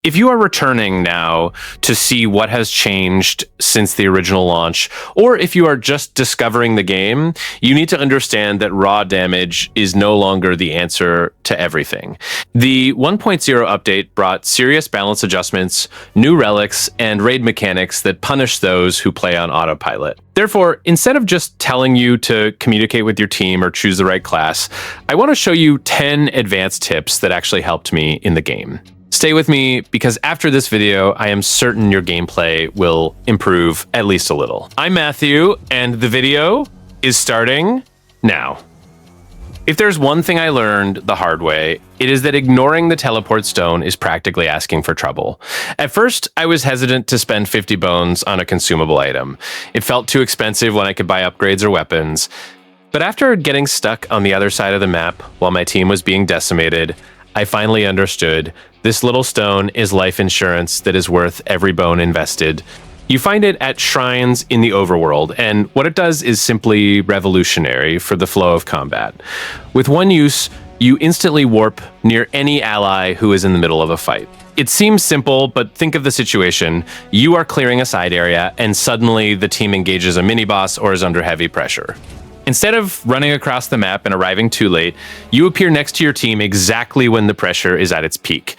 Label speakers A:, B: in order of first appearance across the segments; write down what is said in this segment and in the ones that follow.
A: If you are returning now to see what has changed since the original launch, or if you are just discovering the game, you need to understand that raw damage is no longer the answer to everything. The 1.0 update brought serious balance adjustments, new relics, and raid mechanics that punish those who play on autopilot. Therefore, instead of just telling you to communicate with your team or choose the right class, I want to show you 10 advanced tips that actually helped me in the game. Stay with me, because after this video, I am certain your gameplay will improve at least a little. I'm Matthew, and the video is starting now. If there's one thing I learned the hard way, it is that ignoring the teleport stone is practically asking for trouble. At first, I was hesitant to spend 50 bones on a consumable item. It felt too expensive when I could buy upgrades or weapons. But after getting stuck on the other side of the map while my team was being decimated, I finally understood this little stone is life insurance that is worth every bone invested. You find it at shrines in the overworld, and what it does is simply revolutionary for the flow of combat. With one use, you instantly warp near any ally who is in the middle of a fight. It seems simple, but think of the situation. You are clearing a side area, and suddenly the team engages a mini-boss or is under heavy pressure. Instead of running across the map and arriving too late, you appear next to your team exactly when the pressure is at its peak.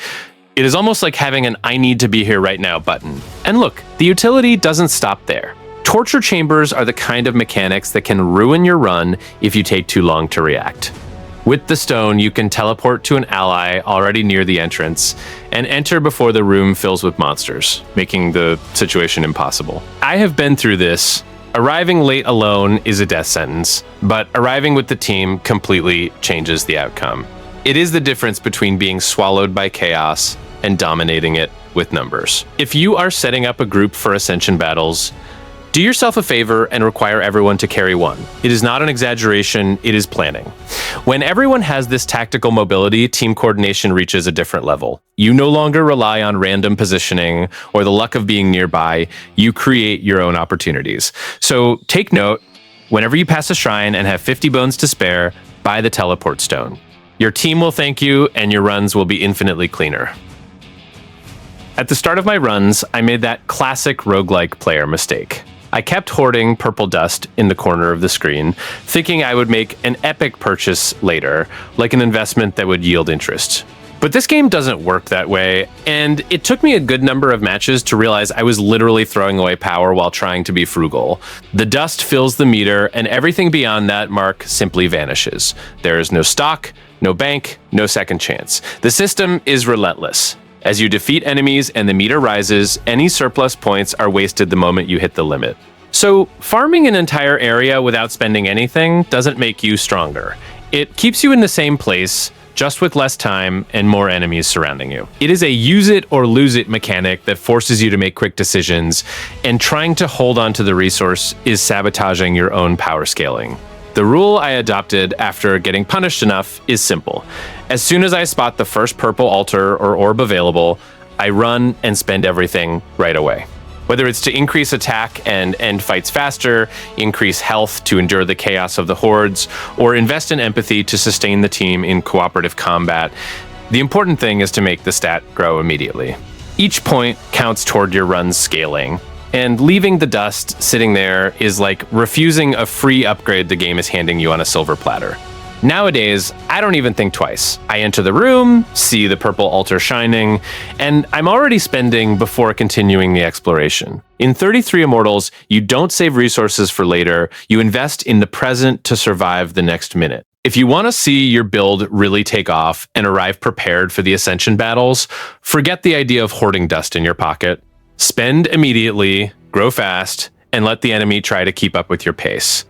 A: It is almost like having an "I need to be here right now" button. And look, the utility doesn't stop there. Torture chambers are the kind of mechanics that can ruin your run if you take too long to react. With the stone, you can teleport to an ally already near the entrance and enter before the room fills with monsters, making the situation impossible. I have been through this. Arriving late alone is a death sentence, but arriving with the team completely changes the outcome. It is the difference between being swallowed by chaos and dominating it with numbers. If you are setting up a group for Ascension battles, do yourself a favor and require everyone to carry one. It is not an exaggeration, it is planning. When everyone has this tactical mobility, team coordination reaches a different level. You no longer rely on random positioning or the luck of being nearby, you create your own opportunities. So take note, whenever you pass a shrine and have 50 bones to spare, buy the teleport stone. Your team will thank you and your runs will be infinitely cleaner. At the start of my runs, I made that classic roguelike player mistake. I kept hoarding purple dust in the corner of the screen, thinking I would make an epic purchase later, like an investment that would yield interest. But this game doesn't work that way, and it took me a good number of matches to realize I was literally throwing away power while trying to be frugal. The dust fills the meter, and everything beyond that mark simply vanishes. There is no stock, no bank, no second chance. The system is relentless. As you defeat enemies and the meter rises, any surplus points are wasted the moment you hit the limit. So, farming an entire area without spending anything doesn't make you stronger. It keeps you in the same place, just with less time and more enemies surrounding you. It is a use it or lose it mechanic that forces you to make quick decisions, and trying to hold on to the resource is sabotaging your own power scaling. The rule I adopted after getting punished enough is simple. As soon as I spot the first purple altar or orb available, I run and spend everything right away. Whether it's to increase attack and end fights faster, increase health to endure the chaos of the hordes, or invest in empathy to sustain the team in cooperative combat, the important thing is to make the stat grow immediately. Each point counts toward your run's scaling, and leaving the dust sitting there is like refusing a free upgrade the game is handing you on a silver platter. Nowadays, I don't even think twice. I enter the room, see the purple altar shining, and I'm already spending before continuing the exploration. In 33 Immortals, you don't save resources for later, you invest in the present to survive the next minute. If you want to see your build really take off and arrive prepared for the Ascension battles, forget the idea of hoarding dust in your pocket. Spend immediately, grow fast, and let the enemy try to keep up with your pace.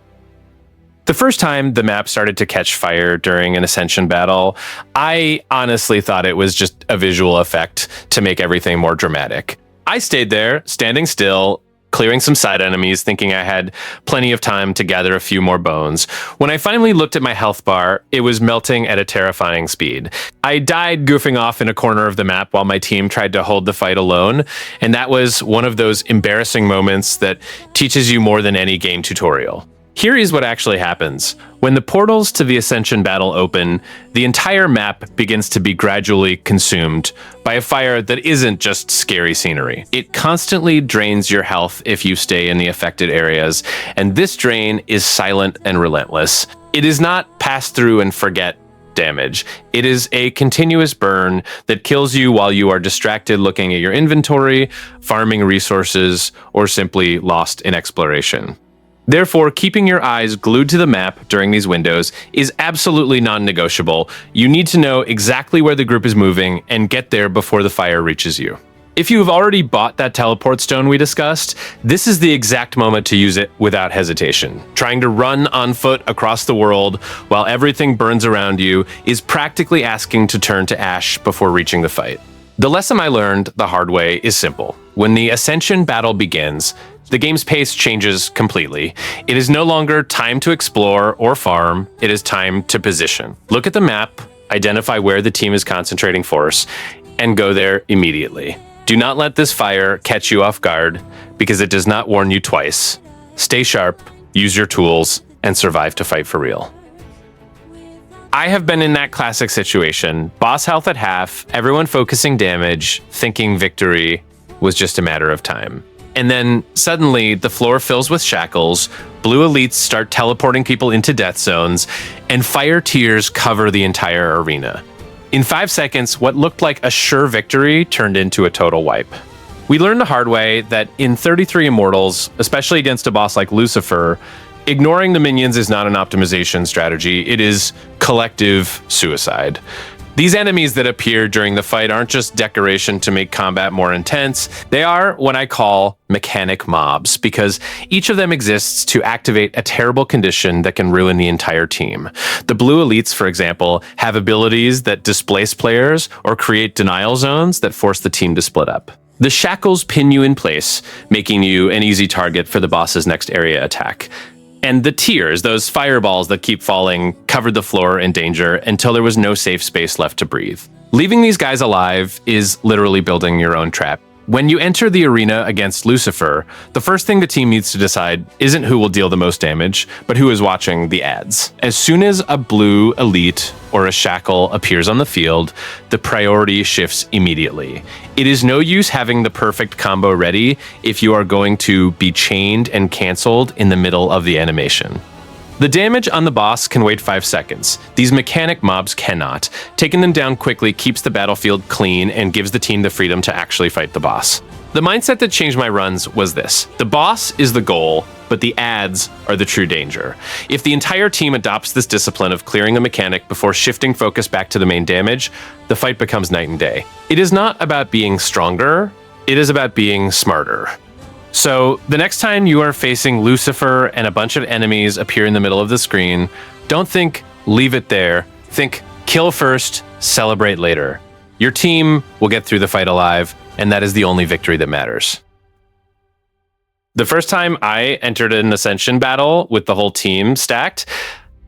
A: The first time the map started to catch fire during an Ascension battle, I honestly thought it was just a visual effect to make everything more dramatic. I stayed there, standing still, clearing some side enemies, thinking I had plenty of time to gather a few more bones. When I finally looked at my health bar, it was melting at a terrifying speed. I died goofing off in a corner of the map while my team tried to hold the fight alone, and that was one of those embarrassing moments that teaches you more than any game tutorial. Here is what actually happens. When the portals to the Ascension battle open, the entire map begins to be gradually consumed by a fire that isn't just scary scenery. It constantly drains your health if you stay in the affected areas, and this drain is silent and relentless. It is not pass through and forget damage. It is a continuous burn that kills you while you are distracted looking at your inventory, farming resources, or simply lost in exploration. Therefore, keeping your eyes glued to the map during these windows is absolutely non-negotiable. You need to know exactly where the group is moving and get there before the fire reaches you. If you have already bought that teleport stone we discussed, this is the exact moment to use it without hesitation. Trying to run on foot across the world while everything burns around you is practically asking to turn to ash before reaching the fight. The lesson I learned the hard way is simple. When the Ascension battle begins, the game's pace changes completely. It is no longer time to explore or farm, it is time to position. Look at the map, identify where the team is concentrating force, and go there immediately. Do not let this fire catch you off guard, because it does not warn you twice. Stay sharp, use your tools, and survive to fight for real. I have been in that classic situation. Boss health at half, everyone focusing damage, thinking victory was just a matter of time. And then suddenly the floor fills with shackles, blue elites start teleporting people into death zones, and fire tears cover the entire arena. In 5 seconds, what looked like a sure victory turned into a total wipe. We learned the hard way that in 33 Immortals, especially against a boss like Lucifer, ignoring the minions is not an optimization strategy, it is collective suicide. These enemies that appear during the fight aren't just decoration to make combat more intense, they are what I call mechanic mobs, because each of them exists to activate a terrible condition that can ruin the entire team. The blue elites, for example, have abilities that displace players or create denial zones that force the team to split up. The shackles pin you in place, making you an easy target for the boss's next area attack. And the tears, those fireballs that keep falling, covered the floor in danger until there was no safe space left to breathe. Leaving these guys alive is literally building your own trap. When you enter the arena against Lucifer, the first thing the team needs to decide isn't who will deal the most damage, but who is watching the ads. As soon as a blue elite or a shackle appears on the field, the priority shifts immediately. It is no use having the perfect combo ready if you are going to be chained and canceled in the middle of the animation. The damage on the boss can wait 5 seconds. These mechanic mobs cannot. Taking them down quickly keeps the battlefield clean and gives the team the freedom to actually fight the boss. The mindset that changed my runs was this: the boss is the goal, but the ads are the true danger. If the entire team adopts this discipline of clearing a mechanic before shifting focus back to the main damage, the fight becomes night and day. It is not about being stronger, it is about being smarter. So the next time you are facing Lucifer and a bunch of enemies appear in the middle of the screen, don't think leave it there. Think kill first, celebrate later. Your team will get through the fight alive, and that is the only victory that matters. The first time I entered an Ascension battle with the whole team stacked,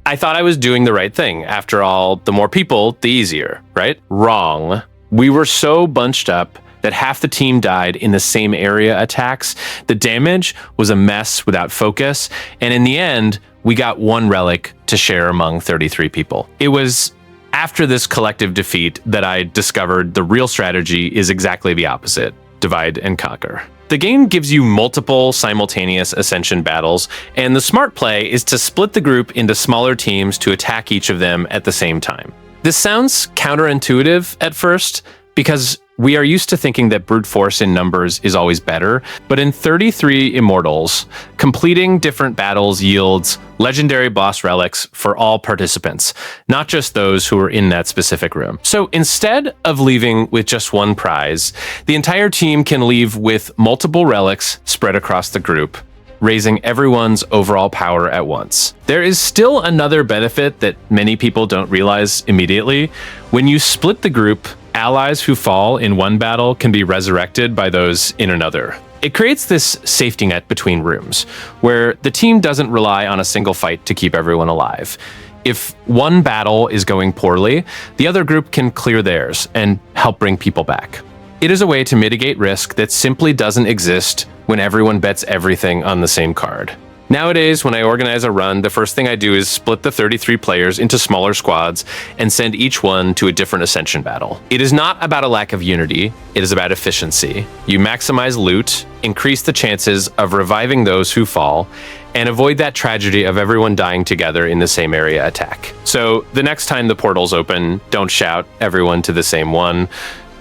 A: I thought I was doing the right thing. After all, the more people, the easier, right? Wrong. We were so bunched up that half the team died in the same area attacks. The damage was a mess without focus, and in the end, we got one relic to share among 33 people. It was after this collective defeat that I discovered the real strategy is exactly the opposite: divide and conquer. The game gives you multiple simultaneous Ascension battles, and the smart play is to split the group into smaller teams to attack each of them at the same time. This sounds counterintuitive at first, because we are used to thinking that brute force in numbers is always better, but in 33 Immortals, completing different battles yields legendary boss relics for all participants, not just those who are in that specific room. So instead of leaving with just one prize, the entire team can leave with multiple relics spread across the group, raising everyone's overall power at once. There is still another benefit that many people don't realize immediately. When you split the group, allies who fall in one battle can be resurrected by those in another. It creates this safety net between rooms, where the team doesn't rely on a single fight to keep everyone alive. If one battle is going poorly, the other group can clear theirs and help bring people back. It is a way to mitigate risk that simply doesn't exist when everyone bets everything on the same card. Nowadays, when I organize a run, the first thing I do is split the 33 players into smaller squads and send each one to a different Ascension battle. It is not about a lack of unity, it is about efficiency. You maximize loot, increase the chances of reviving those who fall, and avoid that tragedy of everyone dying together in the same area attack. So the next time the portals open, don't shout everyone to the same one.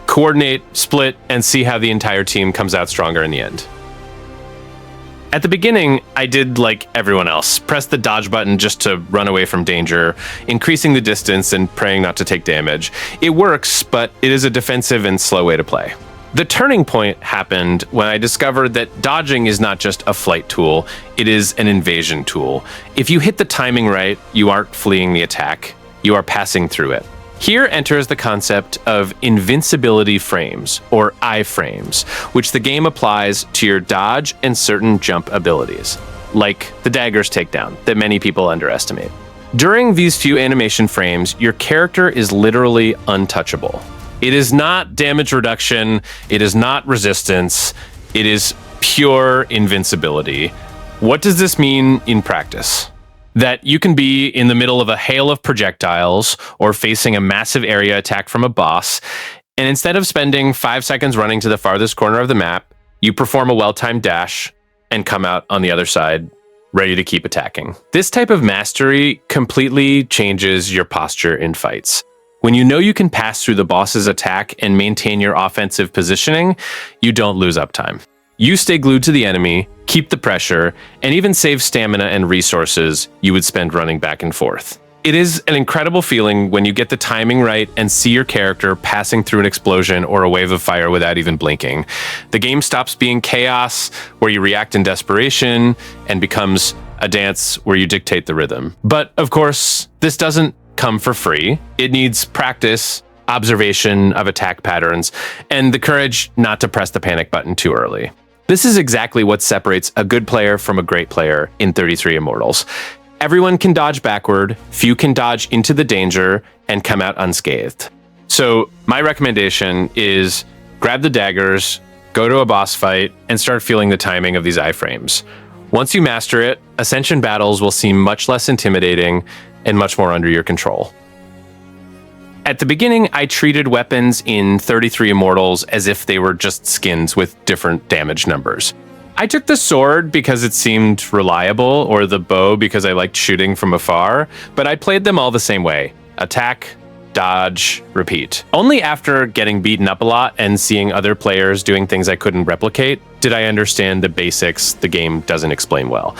A: Coordinate, split, and see how the entire team comes out stronger in the end. At the beginning, I did like everyone else, press the dodge button just to run away from danger, increasing the distance and praying not to take damage. It works, but it is a defensive and slow way to play. The turning point happened when I discovered that dodging is not just a flight tool, it is an invasion tool. If you hit the timing right, you aren't fleeing the attack, you are passing through it. Here enters the concept of Invincibility frames, or iframes, which the game applies to your dodge and certain jump abilities, like the dagger's takedown that many people underestimate. During these few animation frames, your character is literally untouchable. It is not damage reduction, it is not resistance, it is pure invincibility. What does this mean in practice? That you can be in the middle of a hail of projectiles or facing a massive area attack from a boss, and instead of spending 5 seconds running to the farthest corner of the map, you perform a well-timed dash and come out on the other side, ready to keep attacking. This type of mastery completely changes your posture in fights. When you know you can pass through the boss's attack and maintain your offensive positioning, you don't lose uptime. You stay glued to the enemy, keep the pressure, and even save stamina and resources you would spend running back and forth. It is an incredible feeling when you get the timing right and see your character passing through an explosion or a wave of fire without even blinking. The game stops being chaos, where you react in desperation, and becomes a dance where you dictate the rhythm. But of course, this doesn't come for free. It needs practice, observation of attack patterns, and the courage not to press the panic button too early. This is exactly what separates a good player from a great player in 33 Immortals. Everyone can dodge backward, few can dodge into the danger, and come out unscathed. So my recommendation is grab the daggers, go to a boss fight, and start feeling the timing of these iframes. Once you master it, Ascension battles will seem much less intimidating and much more under your control. At the beginning, I treated weapons in 33 Immortals as if they were just skins with different damage numbers. I took the sword because it seemed reliable, or the bow because I liked shooting from afar, but I played them all the same way. Attack, dodge, repeat. Only after getting beaten up a lot and seeing other players doing things I couldn't replicate did I understand the basics the game doesn't explain well.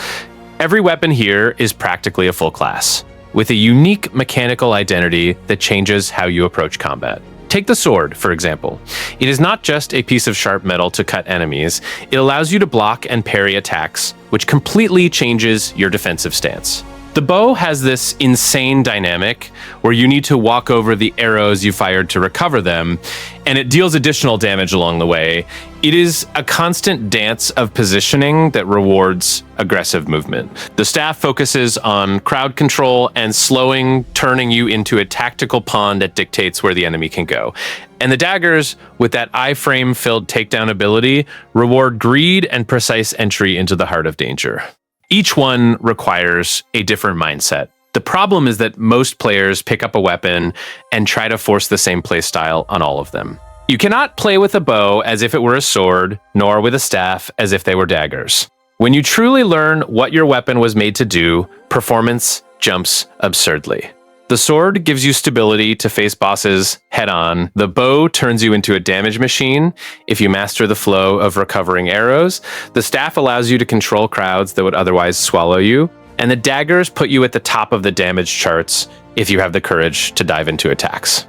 A: Every weapon here is practically a full class, with a unique mechanical identity that changes how you approach combat. Take the sword, for example. It is not just a piece of sharp metal to cut enemies, it allows you to block and parry attacks, which completely changes your defensive stance. The bow has this insane dynamic where you need to walk over the arrows you fired to recover them, and it deals additional damage along the way. It is a constant dance of positioning that rewards aggressive movement. The staff focuses on crowd control and slowing, turning you into a tactical pawn that dictates where the enemy can go. And the daggers, with that iframe-filled takedown ability, reward greed and precise entry into the heart of danger. Each one requires a different mindset. The problem is that most players pick up a weapon and try to force the same playstyle on all of them. You cannot play with a bow as if it were a sword, nor with a staff as if they were daggers. When you truly learn what your weapon was made to do, performance jumps absurdly. The sword gives you stability to face bosses head-on. The bow turns you into a damage machine if you master the flow of recovering arrows. The staff allows you to control crowds that would otherwise swallow you. And the daggers put you at the top of the damage charts if you have the courage to dive into attacks.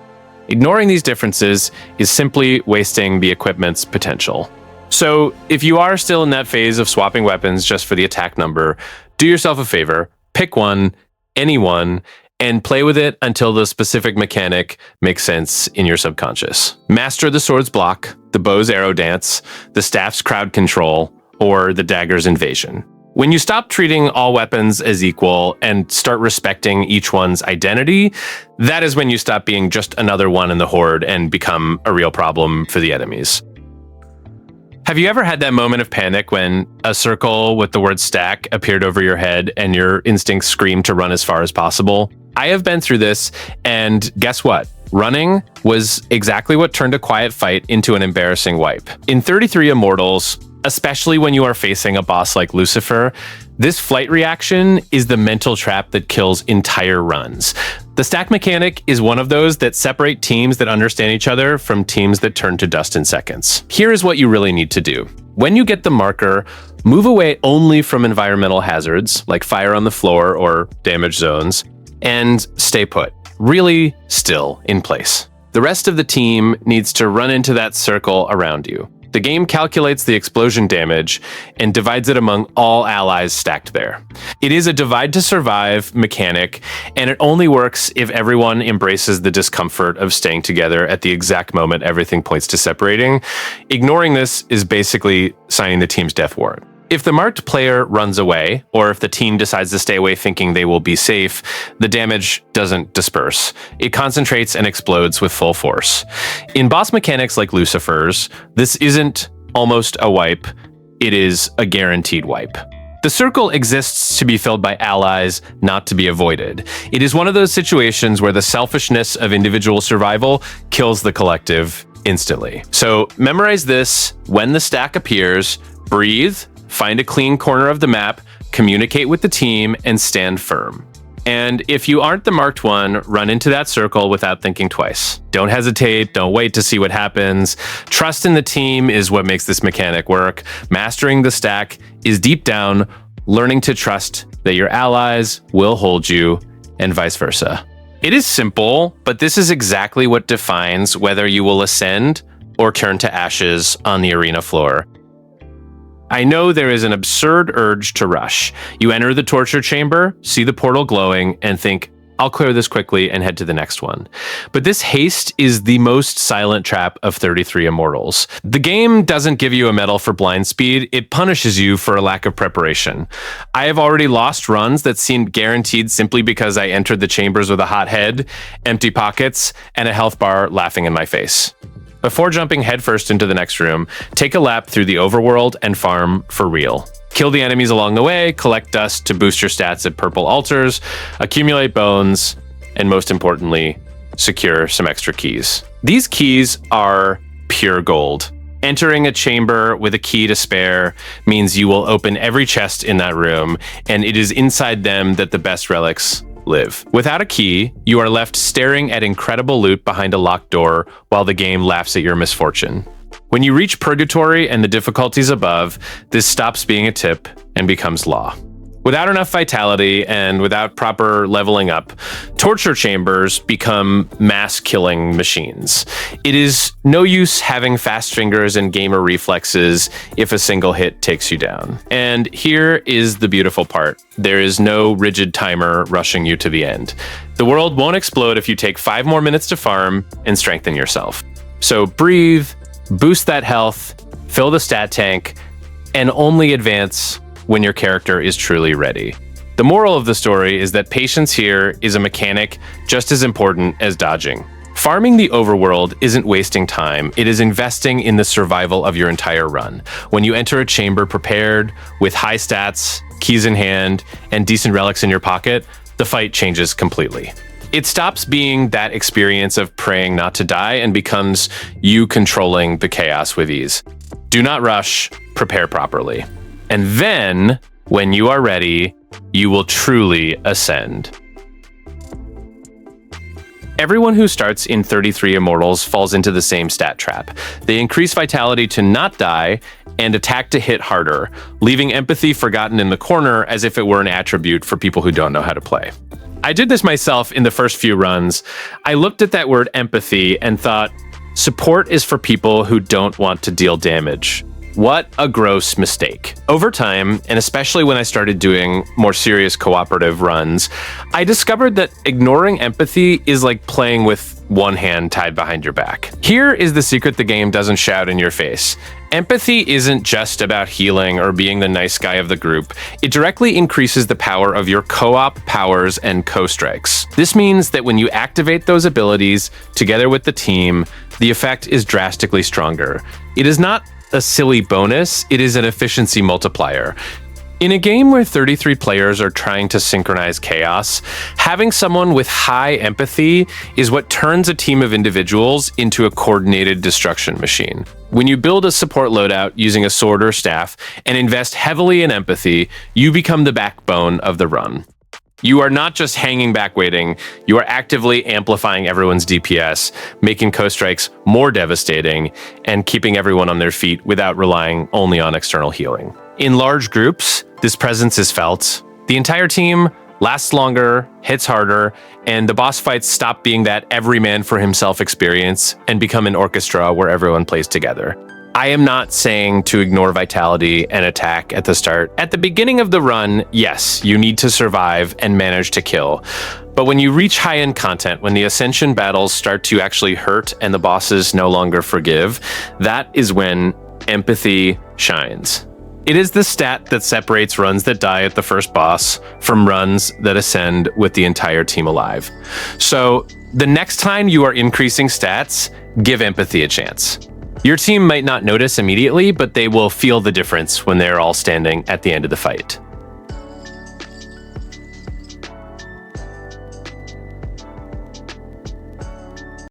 A: Ignoring these differences is simply wasting the equipment's potential. So if you are still in that phase of swapping weapons just for the attack number, do yourself a favor, pick one, anyone, and play with it until the specific mechanic makes sense in your subconscious. Master the sword's block, the bow's arrow dance, the staff's crowd control, or the dagger's invasion. When you stop treating all weapons as equal and start respecting each one's identity, that is when you stop being just another one in the horde and become a real problem for the enemies. Have you ever had that moment of panic when a circle with the word stack appeared over your head and your instincts screamed to run as far as possible? I have been through this, and guess what? Running was exactly what turned a quiet fight into an embarrassing wipe. In 33 Immortals, especially when you are facing a boss like Lucifer, this flight reaction is the mental trap that kills entire runs. The stack mechanic is one of those that separate teams that understand each other from teams that turn to dust in seconds. Here is what you really need to do. When you get the marker, move away only from environmental hazards like fire on the floor or damage zones, and stay put, really still in place. The rest of the team needs to run into that circle around you. The game calculates the explosion damage and divides it among all allies stacked there. It is a divide to survive mechanic, and it only works if everyone embraces the discomfort of staying together at the exact moment everything points to separating. Ignoring this is basically signing the team's death warrant. If the marked player runs away, or if the team decides to stay away thinking they will be safe, the damage doesn't disperse. It concentrates and explodes with full force. In boss mechanics like Lucifer's, this isn't almost a wipe, it is a guaranteed wipe. The circle exists to be filled by allies, not to be avoided. It is one of those situations where the selfishness of individual survival kills the collective instantly. So memorize this: when the stack appears, breathe, find a clean corner of the map, communicate with the team, and stand firm. And if you aren't the marked one, run into that circle without thinking twice. Don't hesitate, don't wait to see what happens. Trust in the team is what makes this mechanic work. Mastering the stack is deep down learning to trust that your allies will hold you, and vice versa. It is simple, but this is exactly what defines whether you will ascend or turn to ashes on the arena floor. I know there is an absurd urge to rush. You enter the torture chamber, see the portal glowing, and think, I'll clear this quickly and head to the next one. But this haste is the most silent trap of 33 Immortals. The game doesn't give you a medal for blind speed, it punishes you for a lack of preparation. I have already lost runs that seemed guaranteed simply because I entered the chambers with a hot head, empty pockets, and a health bar laughing in my face. Before jumping headfirst into the next room, take a lap through the overworld and farm for real. Kill the enemies along the way, collect dust to boost your stats at purple altars, accumulate bones, and most importantly, secure some extra keys. These keys are pure gold. Entering a chamber with a key to spare means you will open every chest in that room, and it is inside them that the best relics live. Without a key, you are left staring at incredible loot behind a locked door while the game laughs at your misfortune. When you reach Purgatory and the difficulties above, this stops being a tip and becomes law. Without enough vitality and without proper leveling up, torture chambers become mass-killing machines. It is no use having fast fingers and gamer reflexes if a single hit takes you down. And here is the beautiful part. There is no rigid timer rushing you to the end. The world won't explode if you take 5 more minutes to farm and strengthen yourself. So breathe, boost that health, fill the stat tank, and only advance when your character is truly ready. The moral of the story is that patience here is a mechanic just as important as dodging. Farming the overworld isn't wasting time, it is investing in the survival of your entire run. When you enter a chamber prepared, with high stats, keys in hand, and decent relics in your pocket, the fight changes completely. It stops being that experience of praying not to die and becomes you controlling the chaos with ease. Do not rush, prepare properly. And then, when you are ready, you will truly ascend. Everyone who starts in 33 Immortals falls into the same stat trap. They increase vitality to not die and attack to hit harder, leaving empathy forgotten in the corner as if it were an attribute for people who don't know how to play. I did this myself in the first few runs. I looked at that word empathy and thought, support is for people who don't want to deal damage. What a gross mistake. Over time, and especially when I started doing more serious cooperative runs, I discovered that ignoring empathy is like playing with one hand tied behind your back. Here is the secret the game doesn't shout in your face. Empathy isn't just about healing or being the nice guy of the group. It directly increases the power of your co-op powers and co-strikes. This means that when you activate those abilities together with the team, the effect is drastically stronger. It is not a silly bonus, it is an efficiency multiplier. In a game where 33 players are trying to synchronize chaos, having someone with high empathy is what turns a team of individuals into a coordinated destruction machine. When you build a support loadout using a sword or staff and invest heavily in empathy, you become the backbone of the run. You are not just hanging back waiting, you are actively amplifying everyone's DPS, making co-strikes more devastating, and keeping everyone on their feet without relying only on external healing. In large groups, this presence is felt. The entire team lasts longer, hits harder, and the boss fights stop being that every man for himself experience and become an orchestra where everyone plays together. I am not saying to ignore vitality and attack at the start. At the beginning of the run, yes, you need to survive and manage to kill. But when you reach high-end content, when the Ascension battles start to actually hurt and the bosses no longer forgive, that is when empathy shines. It is the stat that separates runs that die at the first boss from runs that ascend with the entire team alive. So the next time you are increasing stats, give empathy a chance. Your team might not notice immediately, but they will feel the difference when they're all standing at the end of the fight.